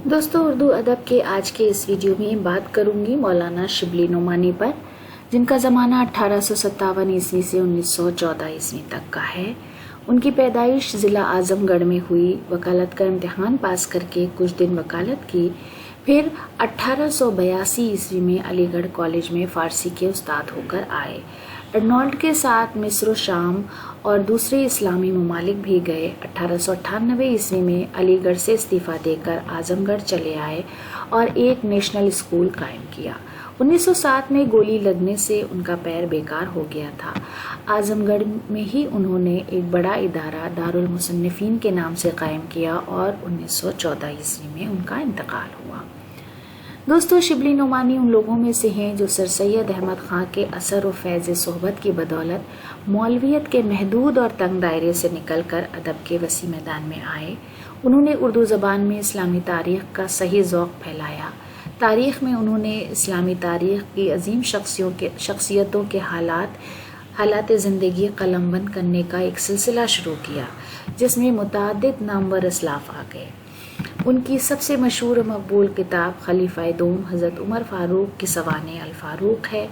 दोस्तों, उर्दू अदब के आज के इस वीडियो में बात करूंगी मौलाना शिबली नोमानी पर, जिनका ज़माना 1857 ईस्वी से 1914 ईस्वी तक का है। उनकी पैदाइश ज़िला आज़मगढ़ में हुई। वकालत का इम्तिहान पास करके कुछ दिन वकालत की, फिर 1882 ईस्वी में अलीगढ़ कॉलेज में फ़ारसी के उस्ताद होकर आए। अर्नोल्ड के साथ मिस्र, शाम और दूसरे इस्लामी ममालिक भी गए। 1898 ईस्वी में अलीगढ़ से इस्तीफ़ा देकर आज़मगढ़ चले आए और एक नेशनल स्कूल कायम किया। 1907 में गोली लगने से उनका पैर बेकार हो गया था। आज़मगढ़ में ही उन्होंने एक बड़ा इदारा दारुल मुसन्निफ़ीन के नाम से कायम किया और 1914 ईस्वी में उनका इंतकाल हुआ। दोस्तों, शिबली नोमानी उन लोगों में से हैं जो सर सैयद अहमद ख़ां के असर और फैज़ सोहबत की बदौलत मौलवियत के महदूद और तंग दायरे से निकलकर अदब के वसी मैदान में आए। उन्होंने उर्दू ज़बान में इस्लामी तारीख़ का सही ज़ौक़ फैलाया। तारीख़ में उन्होंने इस्लामी तारीख़ की अजीम शख्सियतों के हालात ज़िंदगी कलमबंद करने का एक सिलसिला शुरू किया, जिसमें मुतअद्दिद नामवर असलाफ़ आ गए। उनकी सबसे मशहूर और मकबूल किताब खलीफा दोम हज़रत उमर फ़ारूक की सवाने अल फ़ारूक है।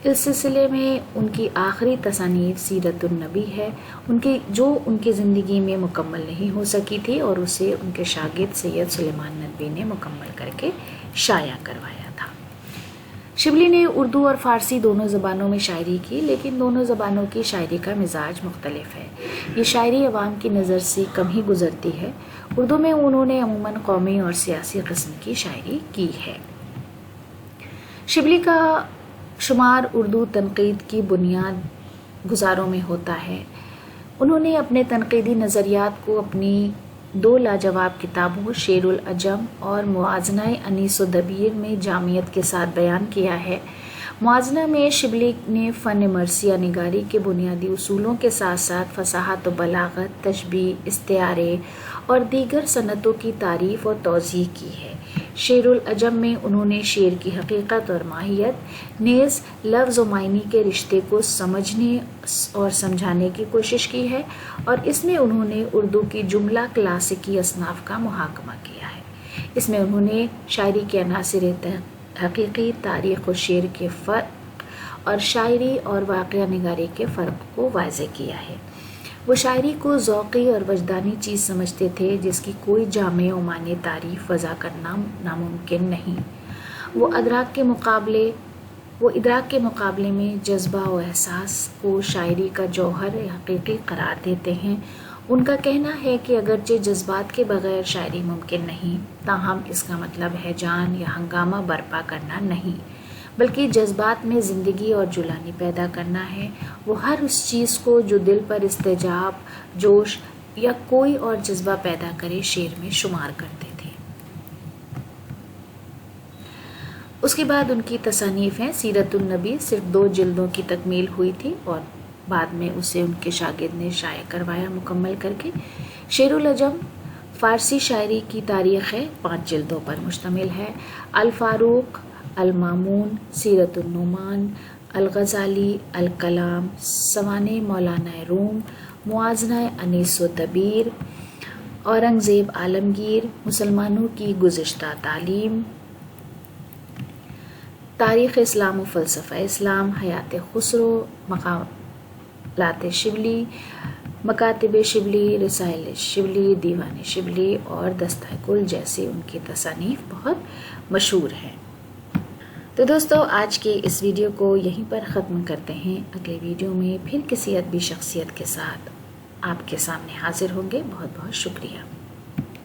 इस सिलसिले में उनकी आखिरी तसानीफ़ सीरतुन नबी है, उनकी ज़िंदगी में मुकम्मल नहीं हो सकी थी और उसे उनके शागिर्द सैयद सुलेमान नदवी ने मुकम्मल करके शाया करवाया था। शिबली ने उर्दू और फ़ारसी दोनों ज़बानों में शायरी की, लेकिन दोनों ज़बानों की शायरी का मिजाज मुख्तलिफ है। ये शायरी अवाम की नज़र से कम ही गुज़रती है। उर्दू में उन्होंने अमूमन कौमी और सियासी किस्म की शायरी की है। शिबली का शुमार उर्दू तनक़ीद की बुनियाद गुज़ारों में होता है। उन्होंने अपने तनक़ीदी नज़रियात को अपनी दो लाजवाब किताबों शेरुल अजम और मुआज़नाए अनीस व दबीर में जामियत के साथ बयान किया है। मुआज़ना में शिबली ने फ़न मरसिया निगारी के बुनियादी उसूलों के साथ साथ फ़साहत व बलागत, तशबीह, इस्तिआरे और दीगर सनतों की तारीफ़ और तौज़ीह की है। शेरुल अजम में उन्होंने शेर की हकीकत और माहियत, नेज़ लफ्ज़ व मायनी के रिश्ते को समझने और समझाने की कोशिश की है, और इसमें उन्होंने उर्दू की जुमला क्लासिकी असनाफ़ का मुहाकमा किया है। इसमें उन्होंने शायरी के अनासिर हकीकी, तारीख़ और शेर के फ़र्क और शायरी और वाक़या निगारी के फ़र्क को वाज़े किया है। वो शायरी को ज़ौक़ी और वजदानी चीज़ समझते थे, जिसकी कोई जामे और माने तारीफ़ वज़ा करना नामुमकिन नहीं। वो इदराक के मुकाबले में जज्बा और एहसास को शायरी का जौहर हकीकी करार देते हैं। उनका कहना है कि अगरचे जज्बात के बग़ैर शायरी मुमकिन नहीं, ताहम इसका मतलब है जान या हंगामा बर्पा करना नहीं, बल्कि जज्बात में ज़िंदगी और जुलानी पैदा करना है। वो हर उस चीज़ को जो दिल पर इस्तेजाब, जोश या कोई और जज्बा पैदा करे शेर में शुमार करते थे। उसके बाद उनकी तसानीफ़ हैं। सीरतुन नबी सिर्फ 2 जिल्दों की तकमील हुई थी और बाद में उसे उनके शागिर्द ने शाया करवाया मुकम्मल करके। शेरुल अजम फ़ारसी शायरी की तारीख़ है, 5 जिल्दों पर मुश्तमिल है। अल फ़ारूक, अल मामून, सीरतुन नोमान, अल ग़ज़ाली, अल कलाम, सवाने मौलाना रूम, मुआज़नाए अनीस व दबीर, औरंगज़ेब आलमगीर, मुसलमानों की गुज़िश्ता तालीम, तारीख़ इस्लाम व फ़लसफ़ा इस्लाम, हयात खुसरो, मक़ालात शिबली, मकातिब शिबली, रिसाइल शिबली, दीवान शिबली और दस्ता कुल जैसे उनकी तसानीफ़ बहुत मशहूर हैं। तो दोस्तों, आज के इस वीडियो को यहीं पर ख़त्म करते हैं। अगले वीडियो में फिर किसी अदबी शख्सियत के साथ आपके सामने हाजिर होंगे। बहुत बहुत शुक्रिया।